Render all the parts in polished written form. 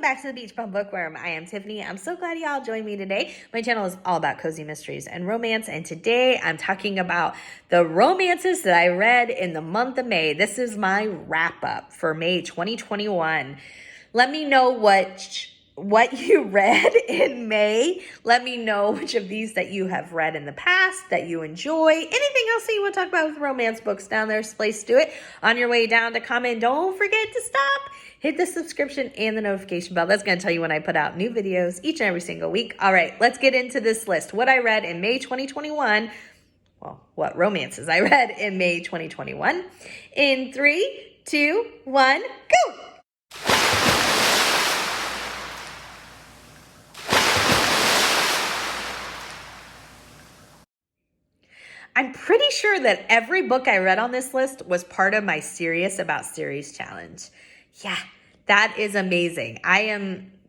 back to the Beach Bum Bookworm. I am Tiffany. I'm so glad y'all joined me today. My channel is all about cozy mysteries and romance, and today I'm talking about the romances that I read in the month of May. This is my wrap-up for May 2021. Let me know what you read in May. Let me know which of these that you have read in the past that you enjoy. Anything else that you want to talk about with romance books, down there's a place to do it. On your way down to comment, don't forget to stop. Hit the subscription and the notification bell. That's going to tell you when I put out new videos each and every single week. All right, let's get into this list. What I read in May 2021. Well, what romances I read in May 2021. In 3, 2, 1, go! I'm pretty sure that every book I read on this list was part of my Serious About Series challenge. Yeah, that is amazing.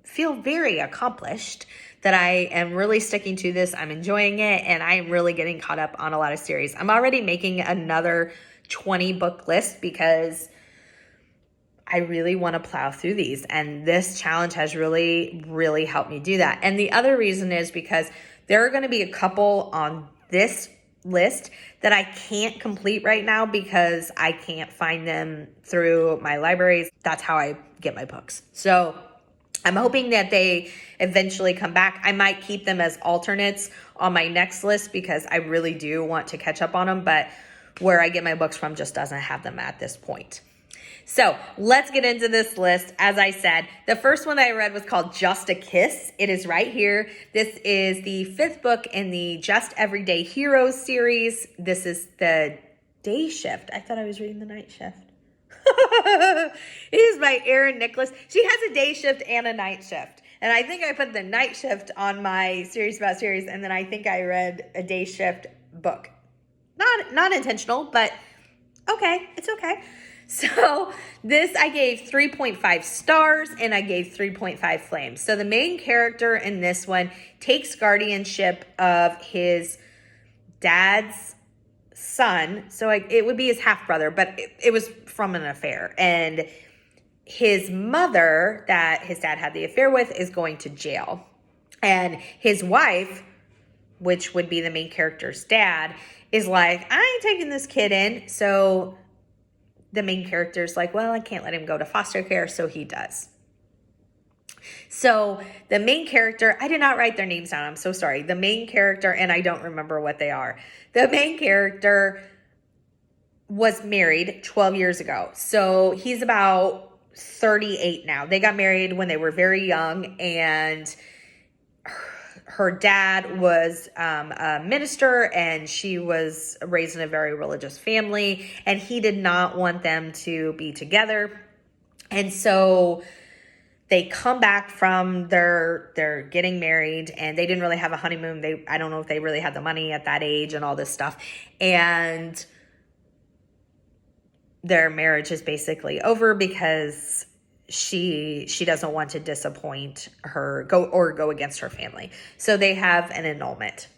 Feel very accomplished that I am really sticking to this. I'm enjoying it, and I'm really getting caught up on a lot of series. I'm already making another 20 book list because I really want to plow through these, and this challenge has really, really helped me do that. And the other reason is because there are going to be a couple on this list that I can't complete right now because I can't find them through my libraries. That's how I get my books. So I'm hoping that they eventually come back. I might keep them as alternates on my next list because I really do want to catch up on them, but where I get my books from just doesn't have them at this point. So let's get into this list. As I said, the first one that I read was called Just a Kiss. It is right here. This is the 5th book in the Just Everyday Heroes series. This is the day shift. I thought I was reading the night shift. It is by Erin Nicholas. She has a day shift and a night shift. And I think I put the night shift on my Serious About Series, and then I think I read a day shift book. Not intentional, but okay, it's okay. So this I gave 3.5 stars and I gave 3.5 flames. So the main character in this one takes guardianship of his dad's son. So it would be his half-brother, but it was from an affair. And his mother that his dad had the affair with is going to jail. And his wife, which would be the main character's dad, is like, I ain't taking this kid in. So the main character's like, well, I can't let him go to foster care, so he does. So the main character, I did not write their names down. I'm so sorry. The main character, and I don't remember what they are. The main character was married 12 years ago. So he's about 38 now. They got married when they were very young, and her dad was a minister, and she was raised in a very religious family, and he did not want them to be together. And so they come back from their getting married, and they didn't really have a honeymoon. I don't know if they really had the money at that age and all this stuff. And their marriage is basically over because she doesn't want to disappoint her, go against her family. So they have an annulment.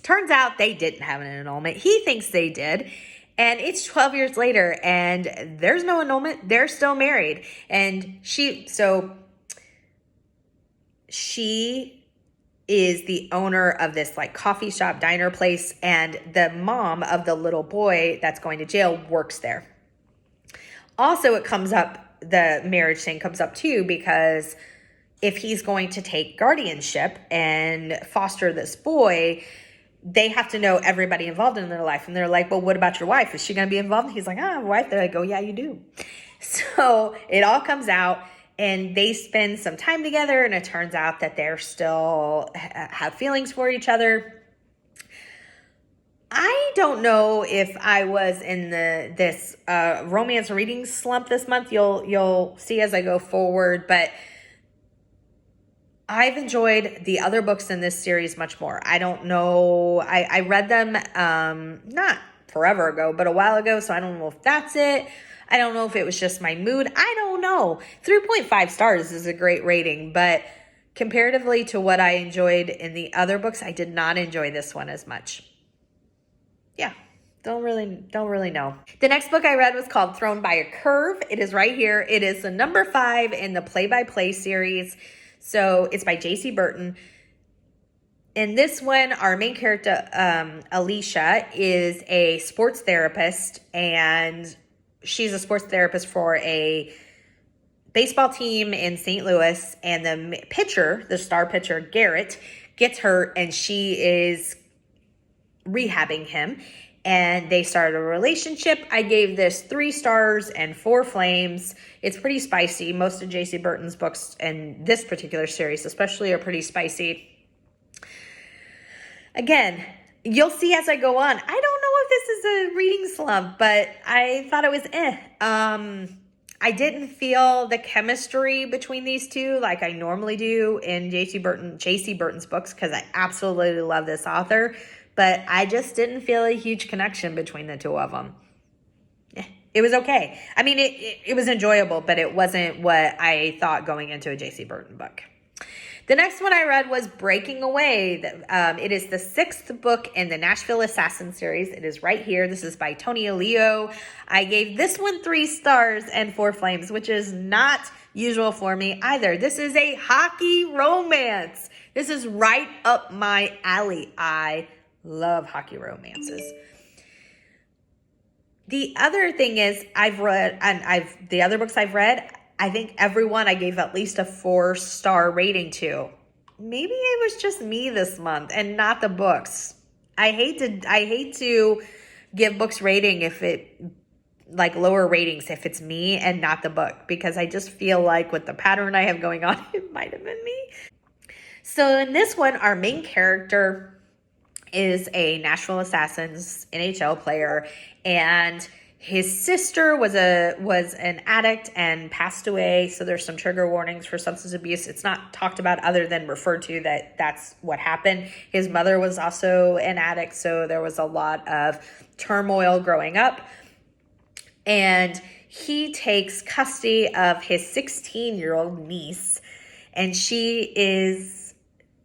Turns out they didn't have an annulment. He thinks they did. And it's 12 years later and there's no annulment. They're still married. And she is the owner of this like coffee shop, diner place. And the mom of the little boy that's going to jail works there. Also, the marriage thing comes up too, because if he's going to take guardianship and foster this boy, they have to know everybody involved in their life. And they're like, well, what about your wife? Is she going to be involved? And he's like, I have a wife. They're like, oh, yeah, you do. So it all comes out and they spend some time together, and it turns out that they're still have feelings for each other. I don't know if I was in this romance reading slump this month. You'll see as I go forward, but I've enjoyed the other books in this series much more. I don't know. I read them not forever ago, but a while ago, so I don't know if that's it. I don't know if it was just my mood. I don't know. 3.5 stars is a great rating, but comparatively to what I enjoyed in the other books, I did not enjoy this one as much. Yeah, Don't really know. The next book I read was called Thrown by a Curve. It is right here. It is the number 5 in the play-by-play series. So it's by J.C. Burton. In this one, our main character, Alicia, is a sports therapist, and she's a sports therapist for a baseball team in St. Louis, and the pitcher, the star pitcher, Garrett, gets hurt, and she is rehabbing him, and they started a relationship. I gave this 3 stars and 4 flames. It's pretty spicy. Most of J.C. Burton's books, and this particular series especially, are pretty spicy. Again, you'll see as I go on. I don't know if this is a reading slump, but I thought it was I didn't feel the chemistry between these two like I normally do in J.C. Burton's books, because I absolutely love this author, but I just didn't feel a huge connection between the two of them. It was okay. I mean, it was enjoyable, but it wasn't what I thought going into a J.C. Burton book. The next one I read was Breaking Away. It is the 6th book in the Nashville Assassin series. It is right here. This is by Tony Leo. I gave this one 3 stars and 4 flames, which is not usual for me either. This is a hockey romance. This is right up my alley. I love hockey romances. The other thing is the other books I've read, I think everyone I gave at least a 4-star rating to. Maybe it was just me this month and not the books. I hate to give books rating lower ratings if it's me and not the book, because I just feel like with the pattern I have going on, it might have been me. So in this one, our main character is a Nashville Assassins NHL player, and his sister was an addict and passed away, so there's some trigger warnings for substance abuse. It's not talked about other than referred to that that's what happened. His mother was also an addict, so there was a lot of turmoil growing up. And he takes custody of his 16-year-old niece, and she is,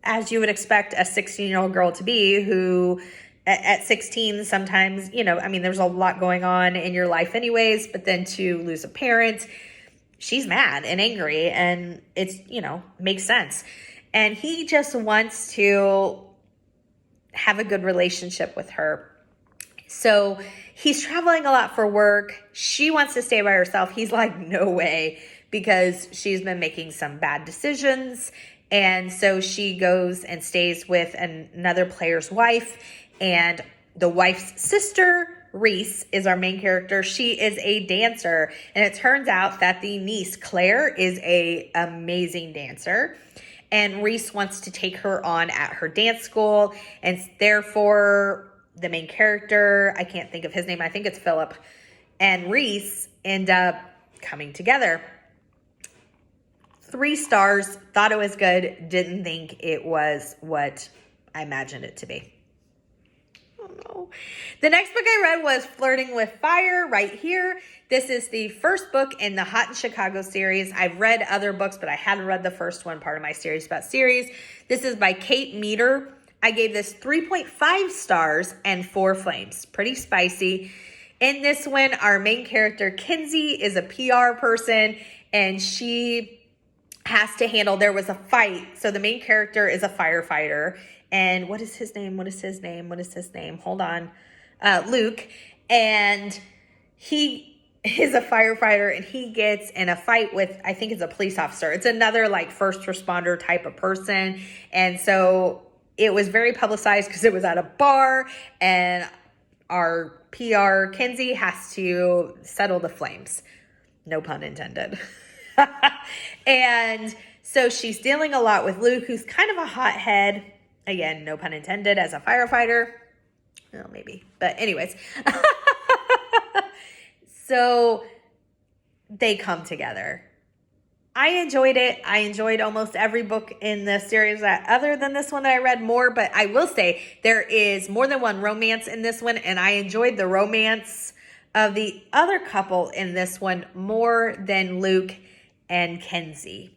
as you would expect a 16-year-old girl to be, who at 16, sometimes, there's a lot going on in your life anyways, but then to lose a parent, she's mad and angry, and it's, makes sense. And he just wants to have a good relationship with her. So he's traveling a lot for work. She wants to stay by herself. He's like, no way, because she's been making some bad decisions. And so she goes and stays with another player's wife, and the wife's sister, Reese, is our main character. She is a dancer, and it turns out that the niece, Claire, is an amazing dancer, and Reese wants to take her on at her dance school, and therefore the main character, I can't think of his name, I think it's Philip, and Reese end up coming together. 3 stars, thought it was good, didn't think it was what I imagined it to be. Oh no. The next book I read was Flirting with Fire, right here. This is the first book in the Hot in Chicago series. I've read other books, but I hadn't read the first one, part of my series about series. This is by Kate Meador. I gave this 3.5 stars and 4 flames. Pretty spicy. In this one, our main character, Kinsey, is a PR person, and she has to handle, there was a fight. So the main character is a firefighter. And what is his name? Hold on. Luke. And he is a firefighter, and he gets in a fight with, I think it's a police officer. It's another first responder type of person. And so it was very publicized because it was at a bar, and our PR, Kinsey, has to settle the flames. No pun intended. And so she's dealing a lot with Luke, who's kind of a hothead. Again, no pun intended, as a firefighter. Well, maybe. But anyways. So they come together. I enjoyed it. I enjoyed almost every book in the series other than this one that I read more. But I will say there is more than one romance in this one. And I enjoyed the romance of the other couple in this one more than Luke and Kenzie.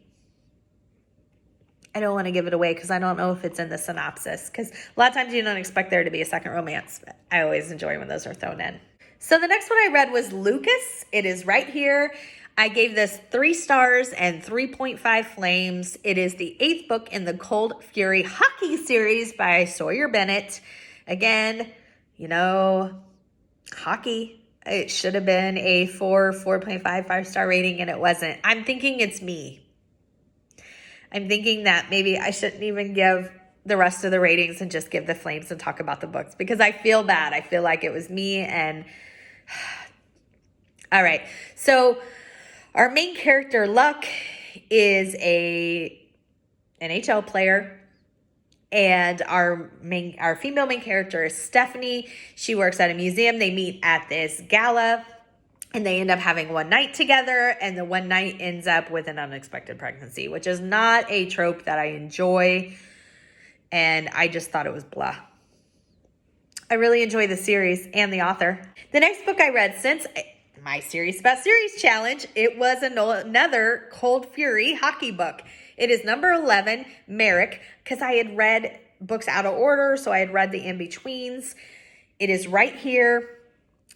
I don't want to give it away because I don't know if it's in the synopsis, because a lot of times you don't expect there to be a second romance, but I always enjoy when those are thrown in. So the next one I read was Lucas. It is right here. I gave this 3 stars and 3.5 flames. It is the 8th book in the Cold Fury hockey series by Sawyer Bennett. Again, hockey. It should have been a 4.5, 5-star rating, and it wasn't. I'm thinking it's me. I'm thinking that maybe I shouldn't even give the rest of the ratings and just give the flames and talk about the books, because I feel bad. I feel like it was me. And all right. So our main character, Luck, is a NHL player. And our female main character is Stephanie. She works at a museum. They meet at this gala, and they end up having one night together. And the one night ends up with an unexpected pregnancy, which is not a trope that I enjoy. And I just thought it was blah. I really enjoy the series and the author. The next book I read since my Series About Series challenge, it was another Cold Fury hockey book. It is number 11, Merrick, because I had read books out of order, so I had read the in-betweens. It is right here.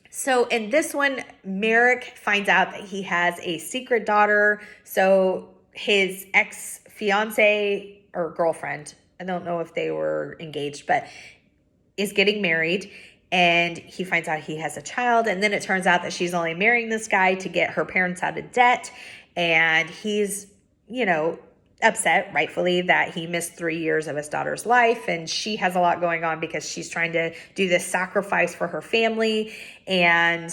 So in this one, Merrick finds out that he has a secret daughter. So his ex-fiance or girlfriend, I don't know if they were engaged, but is getting married. And he finds out he has a child. And then it turns out that she's only marrying this guy to get her parents out of debt. And he's, upset, rightfully, that he missed 3 years of his daughter's life. And she has a lot going on because she's trying to do this sacrifice for her family. And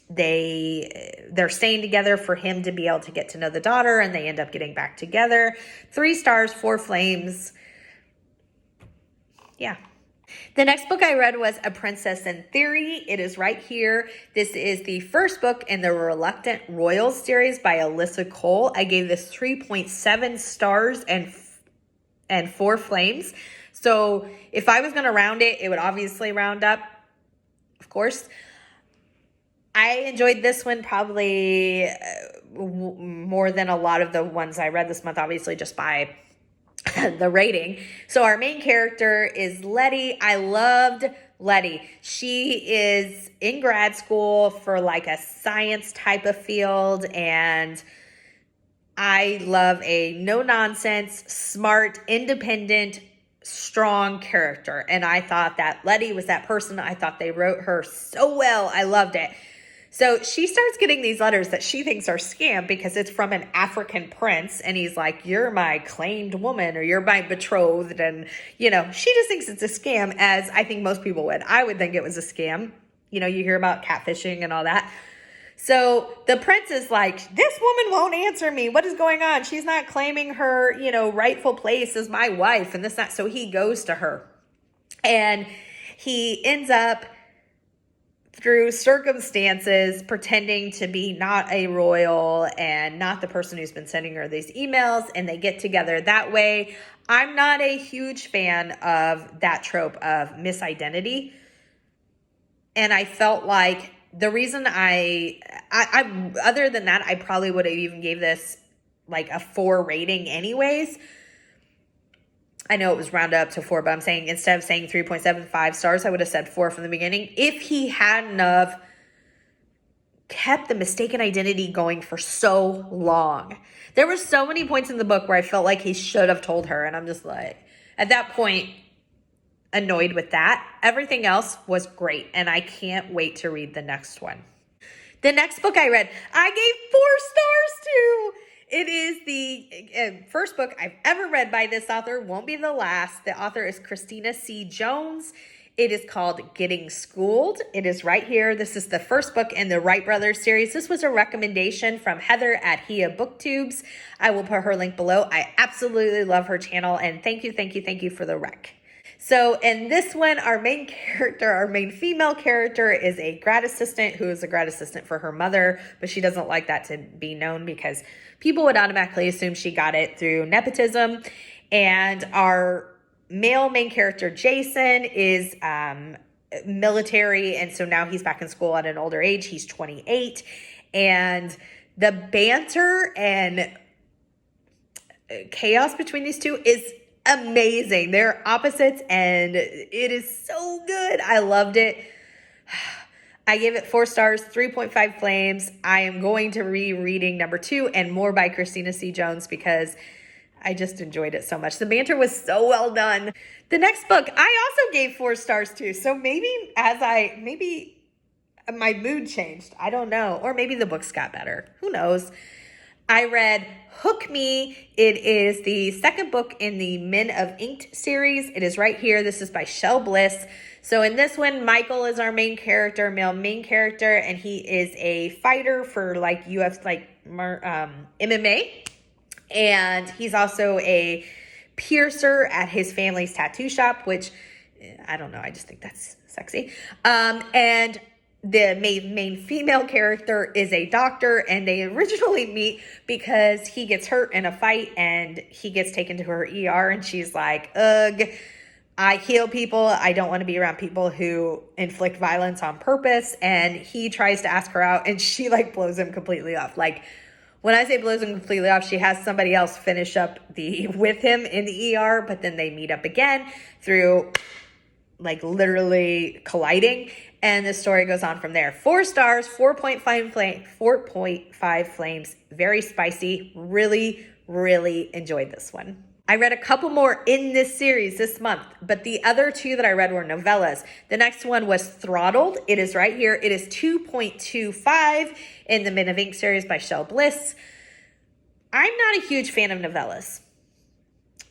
they're staying together for him to be able to get to know the daughter. And they end up getting back together. 3 stars, 4 flames. Yeah. The next book I read was A Princess in Theory. It is right here. This is the first book in the Reluctant Royals series by Alyssa Cole. I gave this 3.7 stars and 4 flames. So if I was going to round it, it would obviously round up, of course. I enjoyed this one probably more than a lot of the ones I read this month, obviously just by the rating. So our main character is Letty. I loved Letty. She is in grad school for like a science type of field, and I love a no-nonsense, smart, independent, strong character. And I thought that Letty was that person. I thought they wrote her so well. I loved it. So she starts getting these letters that she thinks are scam because it's from an African prince. And he's like, you're my claimed woman, or you're my betrothed. And, she just thinks it's a scam, as I think most people would. I would think it was a scam. You hear about catfishing and all that. So the prince is like, this woman won't answer me. What is going on? She's not claiming her, rightful place as my wife and this, that. So he goes to her, and he ends up, through circumstances, pretending to be not a royal and not the person who's been sending her these emails, and they get together that way. I'm not a huge fan of that trope of misidentity. And I felt like the reason I other than that, I probably would have even gave this like a 4 rating anyways. I know it was rounded up to 4, but I'm saying instead of saying 3.75 stars, I would have said 4 from the beginning. If he hadn't have kept the mistaken identity going for so long. There were so many points in the book where I felt like he should have told her. And I'm just like, at that point, annoyed with that. Everything else was great. And I can't wait to read the next one. The next book I read, I gave 4 stars to. It is the first book I've ever read by this author. Won't be the last. The author is Christina C. Jones. It is called Getting Schooled. It is right here. This is the first book in the Wright Brothers series. This was a recommendation from Heather-Hea booktubes. I will put her link below. I absolutely love her channel, and thank you for the rec. So in this one, our main female character is a grad assistant who is a grad assistant for her mother, but she doesn't like that to be known because people would automatically assume she got it through nepotism. And our male main character, Jason, is military, and so now he's back in school at an older age. He's 28, and the banter and chaos between these two is amazing. They're opposites and it is so good. I loved it. I gave it 4 stars, 3.5 flames. I am going to rereading number 2 and more by Christina C. Jones because I just enjoyed it so much. The banter was so well done. The next book, I also gave 4 stars too. So maybe my mood changed. I don't know. Or maybe the books got better. Who knows? I read Hook Me. It is the second book in the Men of Inked series. It is right here. This is by Shel Bliss. So in this one, Michael is our main character, male main character, and he is a fighter for like MMA. And he's also a piercer at his family's tattoo shop, which I don't know. I just think that's sexy. And the main female character is a doctor, and they originally meet because he gets hurt in a fight and he gets taken to her ER, and she's like, ugh, I heal people. I don't want to be around people who inflict violence on purpose. And he tries to ask her out and she like blows him completely off. Like when I say blows him completely off, she has somebody else finish up with him in the ER, but then they meet up again through like literally colliding. And the story goes on from there. 4 stars, 4.5 flames, very spicy. Really, really enjoyed this one. I read a couple more in this series this month, but the other 2 that I read were novellas. The next one was Throttled. It is right here. It is 2.25 in the Men of Ink series by Shel Bliss. I'm not a huge fan of novellas.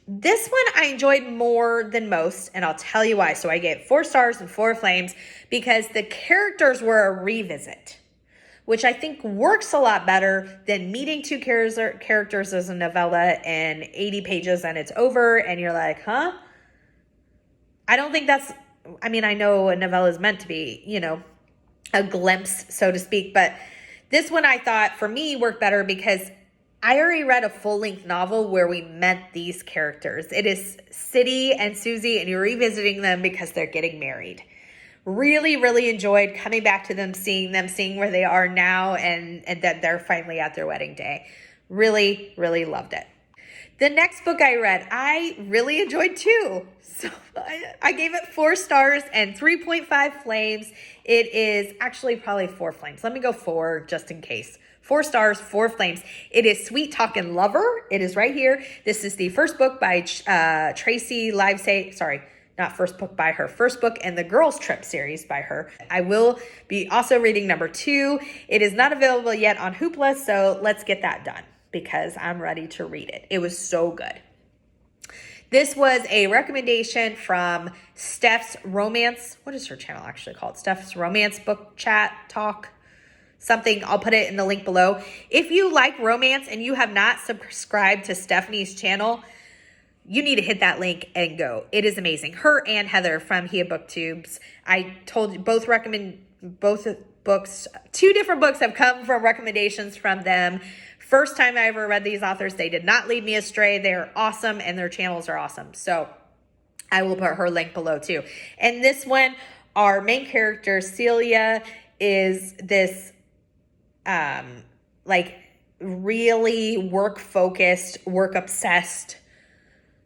This one I enjoyed more than most, and I'll tell you why. So I gave 4 stars and 4 flames because the characters were a revisit, which I think works a lot better than meeting 2 characters as a novella in 80 pages and it's over and you're like, huh? I don't think that's, I mean, I know a novella is meant to be, a glimpse, so to speak, but this one I thought for me worked better because I already read a full-length novel where we met these characters. It is City and Susie, and you're revisiting them because they're getting married. Really, really enjoyed coming back to them, seeing where they are now, and that they're finally at their wedding day. Really, really loved it. The next book I read, I really enjoyed too. So I gave it 4 stars and 3.5 flames. It is actually probably 4 flames. Let me go 4 just in case. 4 stars, 4 flames. It is Sweet Talkin' Lover. It is right here. This is the first book by Tracy Livesay. Sorry, not first book by her. First book in the Girls Trip series by her. I will be also reading number 2. It is not available yet on Hoopla, so let's get that done because I'm ready to read it. It was so good. This was a recommendation from Steph's Romance. What is her channel actually called? Steph's Romance Book Chat Talk. Something, I'll put it in the link below. If you like romance and you have not subscribed to Stephanie's channel, you need to hit that link and go. It is amazing. Her and Heather from Heather-Hea booktubes. I told you both books. 2 different books have come from recommendations from them. First time I ever read these authors, they did not lead me astray. They're awesome and their channels are awesome. So I will put her link below too. And this one, our main character, Celia, is this like really work-focused, work-obsessed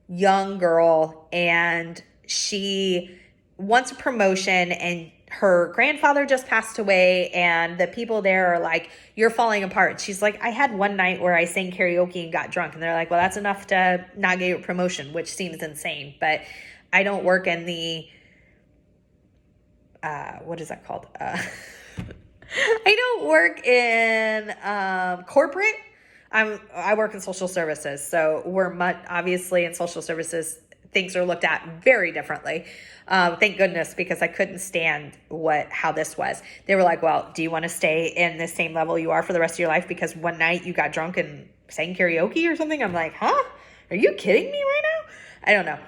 young girl, and she wants a promotion, and her grandfather just passed away, and the people there are like, you're falling apart. She's like, I had one night where I sang karaoke and got drunk, and they're like, well, that's enough to not get you a promotion, which seems insane, but I don't work in the what is that called? I don't work in corporate. I work in social services. So we're obviously in social services, things are looked at very differently. Thank goodness, because I couldn't stand how this was. They were like, well, do you want to stay in the same level you are for the rest of your life because one night you got drunk and sang karaoke or something? I'm like, huh? Are you kidding me right now? I don't know.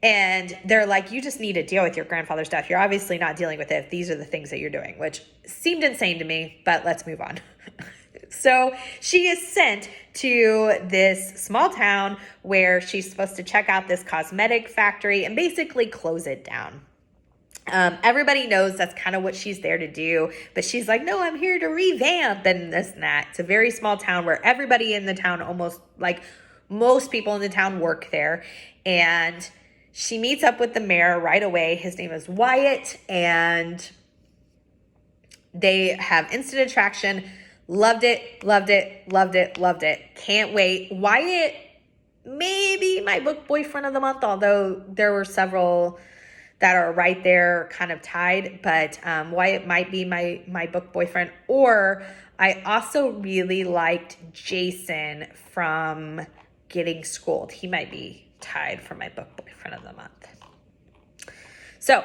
And they're like, you just need to deal with your grandfather's death. You're obviously not dealing with it. These are the things that you're doing, which seemed insane to me, but let's move on. So she is sent to this small town where she's supposed to check out this cosmetic factory and basically close it down. Everybody knows that's kind of what she's there to do, but she's like, no, I'm here to revamp and this and that. It's a very small town where everybody in the town almost like most people in the town work there. And she meets up with the mayor right away. His name is Wyatt, and they have instant attraction. Loved it, loved it, loved it, loved it. Can't wait. Wyatt, maybe my book boyfriend of the month, although there were several that are right there kind of tied, but Wyatt might be my book boyfriend. Or I also really liked Jason from Getting Schooled. He might be tied for my book boyfriend of the month. So,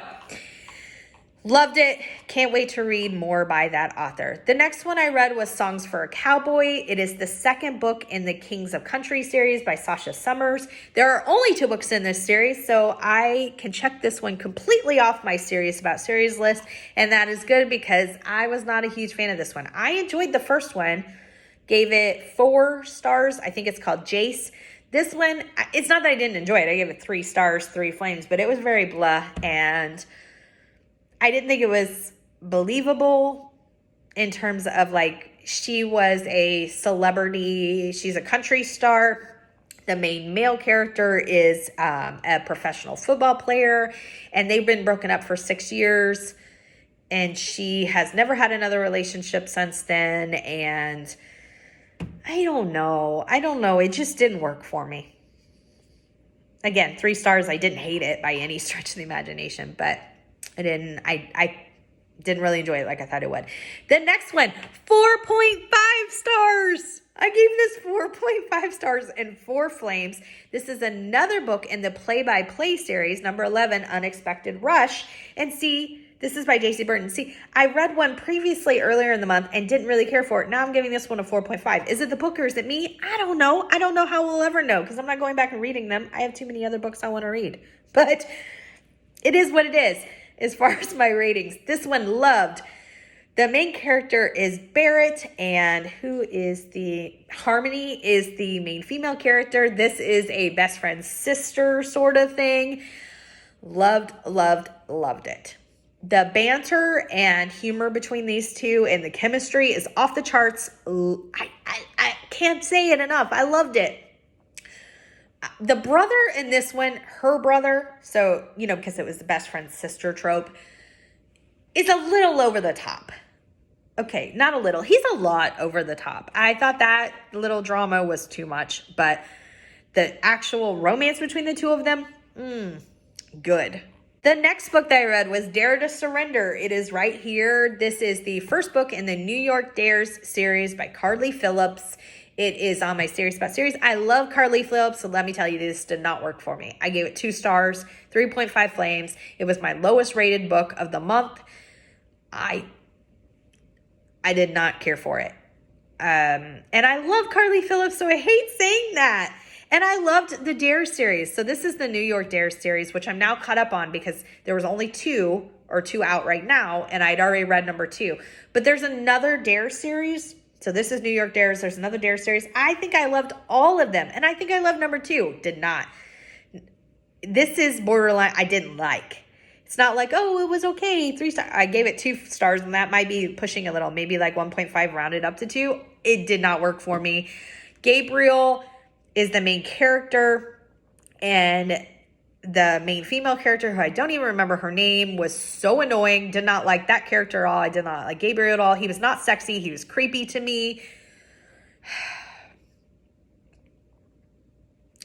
loved it. Can't wait to read more by that author. The next one I read was Songs for a Cowboy. It is the second book in the Kings of Country series by Sasha Summers. There are only 2 books in this series, so I can check this one completely off my Serious About Series list, and that is good because I was not a huge fan of this one. I enjoyed the first one, gave it 4 stars. I think it's called Jace. This one, it's not that I didn't enjoy it. I gave it 3 stars, 3 flames, but it was very blah, and I didn't think it was believable in terms of like, she was a celebrity. She's a country star. The main male character is a professional football player, and they've been broken up for 6 years, and she has never had another relationship since then. And I don't know. It just didn't work for me. Again, 3 stars. I didn't hate it by any stretch of the imagination, but I didn't really enjoy it like I thought it would. The next one, 4.5 stars. I gave this 4.5 stars and 4 flames. This is another book in the play-by-play series, number 11, Unexpected Rush. And see, this is by J.C. Burton. See, I read one previously earlier in the month and didn't really care for it. Now I'm giving this one a 4.5. Is it the book or is it me? I don't know. I don't know how we'll ever know because I'm not going back and reading them. I have too many other books I want to read. But it is what it is. As far as my ratings, this one loved. The main character is Barrett, and Harmony is the main female character. This is a best friend sister sort of thing. Loved, loved, loved it. The banter and humor between these two and the chemistry is off the charts. I can't say it enough. I loved it. The brother in this one, her brother, so, because it was the best friend sister trope, is a little over the top. Okay, not a little. He's a lot over the top. I thought that little drama was too much, but the actual romance between the two of them, good. The next book that I read was Dare to Surrender. It is right here. This is the first book in the New York Dares series by Carly Phillips. It is on my Serious About Series. I love Carly Phillips, so let me tell you, this did not work for me. I gave it 2 stars, 3.5 flames. It was my lowest rated book of the month. I did not care for it. And I love Carly Phillips, so I hate saying that. And I loved the Dare series. So this is the New York Dare series, which I'm now caught up on because there was only 2 out right now, and I'd already read number 2. But there's another Dare series. So this is New York Dares. There's another Dare series. I think I loved all of them. And I think I loved number 2. Did not. This is borderline I didn't like. It's not like, oh, it was okay, 3 stars. I gave it 2 stars, and that might be pushing a little. Maybe like 1.5 rounded up to 2. It did not work for me. Gabriel is the main character, and the main female character, who I don't even remember her name, was so annoying. Did not like that character at all. I did not like Gabriel at all. He was not sexy. He was creepy to me.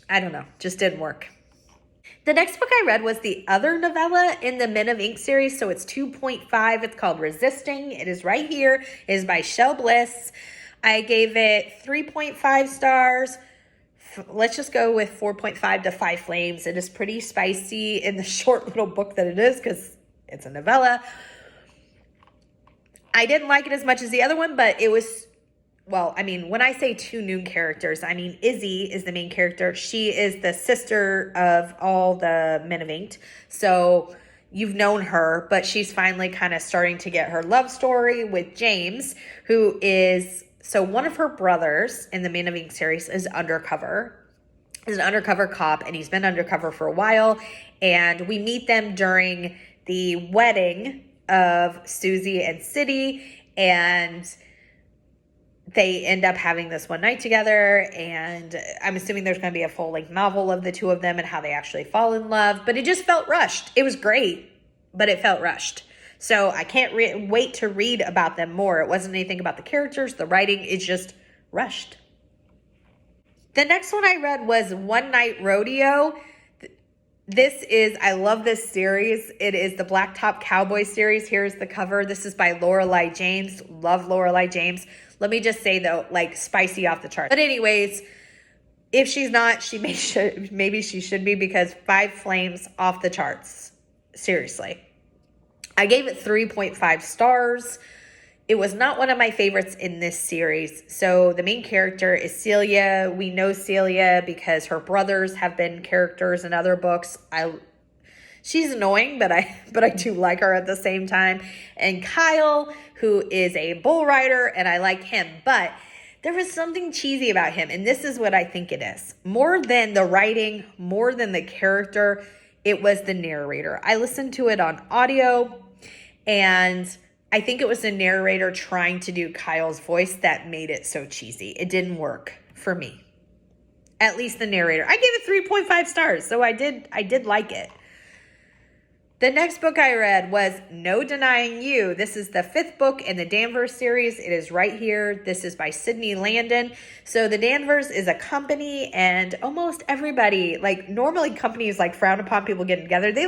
I don't know. Just didn't work. The next book I read was the other novella in the Men of Ink series. So it's 2.5. It's called Resisting. It is right here. It is by Shel Bliss. I gave it 3.5 stars. Let's just go with 4.5 to 5 flames. It is pretty spicy in the short little book that it is because it's a novella. I didn't like it as much as the other one, but it was, well, I mean, when I say 2 new characters, I mean, Izzy is the main character. She is the sister of all the Men of Ink. So you've known her, but she's finally kind of starting to get her love story with James, who is... So one of her brothers in the Men of Ink series is an undercover cop, and he's been undercover for a while. And we meet them during the wedding of Susie and City, and they end up having this one night together, and I'm assuming there's going to be a full-length novel of the two of them and how they actually fall in love, but it just felt rushed. It was great, but it felt rushed. So I can't wait to read about them more. It wasn't anything about the characters, the writing, it's just rushed. The next one I read was One Night Rodeo. I love this series. It is the Blacktop Cowboy series. Here's the cover. This is by Lorelei James. Love Lorelei James. Let me just say though, like spicy off the charts. But anyways, if she's not, maybe she should be, because 5 flames off the charts. Seriously. I gave it 3.5 stars. It was not one of my favorites in this series. So the main character is Celia. We know Celia because her brothers have been characters in other books. She's annoying, but I do like her at the same time. And Kyle, who is a bull rider, and I like him, but there was something cheesy about him, and this is what I think it is. More than the writing, more than the character, it was the narrator. I listened to it on audio, and I think it was the narrator trying to do Kyle's voice that made it so cheesy. It didn't work for me. At least the narrator. I gave it 3.5 stars, so I did like it. The next book I read was No Denying You. This is the 5th book in the Danvers series. It is right here. This is by Sydney Landon. So the Danvers is a company, and almost everybody, like normally companies like frown upon people getting together. They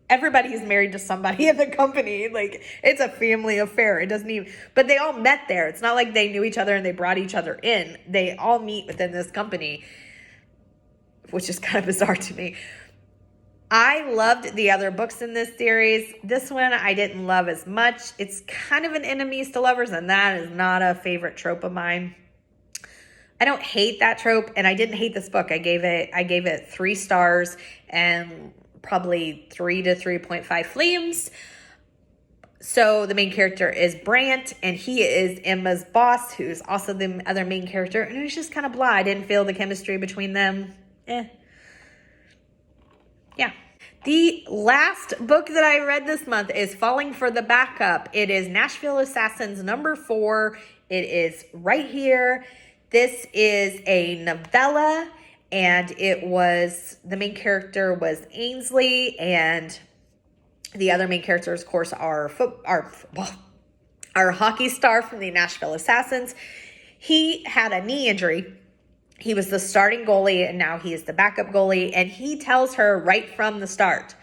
everybody is married to somebody in the company. Like it's a family affair. It doesn't even, but they all met there. It's not like they knew each other and they brought each other in. They all meet within this company, which is kind of bizarre to me. I loved the other books in this series. This one I didn't love as much. It's kind of an enemies to lovers, and that is not a favorite trope of mine. I don't hate that trope, and I didn't hate this book. I gave it 3 stars and probably 3 to 3.5 flames. So the main character is Brant, and he is Emma's boss, who's also the other main character, and it was just kind of blah. I didn't feel the chemistry between them. Yeah. The last book that I read this month is Falling for the Backup. It is Nashville Assassins #4. It is right here. This is a novella, and the main character was Ainsley, and the other main characters, of course, are hockey star from the Nashville Assassins. He had a knee injury. He was the starting goalie, and now he is the backup goalie. And he tells her right from the start,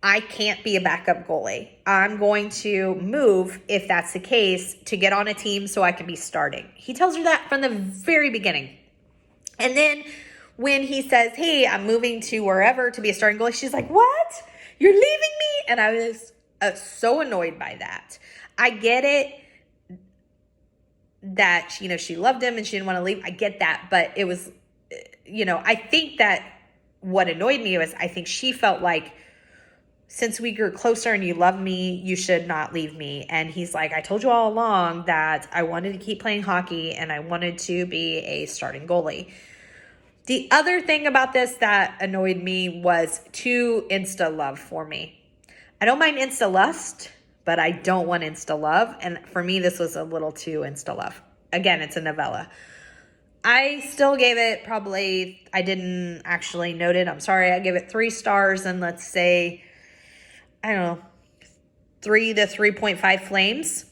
I can't be a backup goalie. I'm going to move, if that's the case, to get on a team so I can be starting. He tells her that from the very beginning. And then when he says, hey, I'm moving to wherever to be a starting goalie, she's like, what? You're leaving me? And I was so annoyed by that. I get it that, she loved him and she didn't want to leave. I get that. But it was, I think that what annoyed me was I think she felt like, since we grew closer and you love me, you should not leave me. And he's like, I told you all along that I wanted to keep playing hockey and I wanted to be a starting goalie. The other thing about this that annoyed me was too insta-love for me. I don't mind insta-lust, but I don't want insta-love. And for me, this was a little too insta-love. Again, it's a novella. I still gave it I didn't actually note it. I'm sorry. I gave it 3 stars and let's say, 3 to 3.5 flames.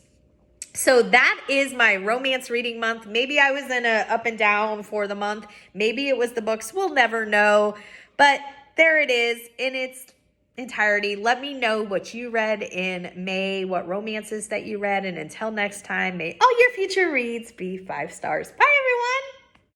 So that is my romance reading month. Maybe I was in a up and down for the month. Maybe it was the books. We'll never know. But there it is in its entirety. Let me know what you read in May, what romances that you read. And until next time, may all your future reads be 5 stars. Bye, everyone.